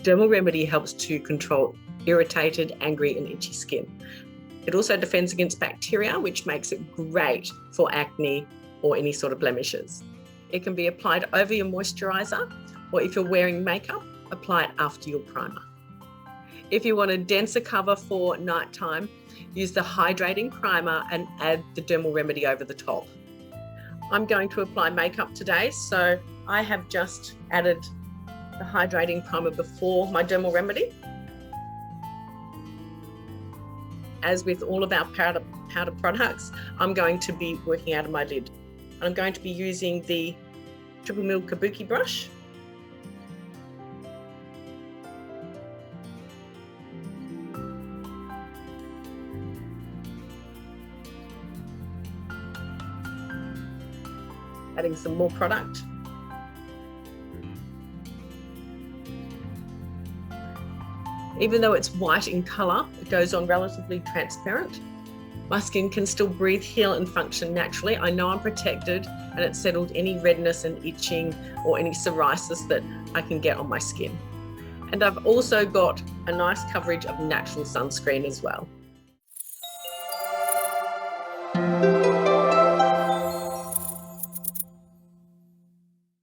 Dermal Remedy helps to control irritated, angry and itchy skin. It also defends against bacteria, which makes it great for acne or any sort of blemishes. It can be applied over your moisturiser, or if you're wearing makeup, apply it after your primer. If you want a denser cover for nighttime, use the hydrating primer and add the Dermal Remedy over the top. I'm going to apply makeup today, so I have just added the hydrating primer before my Dermal Remedy. As with all of our powder products, I'm going to be working out of my lid. I'm going to be using the Triple Mil Kabuki brush. Adding some more product. Even though it's white in colour, it goes on relatively transparent. My skin can still breathe, heal and function naturally. I know I'm protected and it's settled any redness and itching or any psoriasis that I can get on my skin. And I've also got a nice coverage of natural sunscreen as well.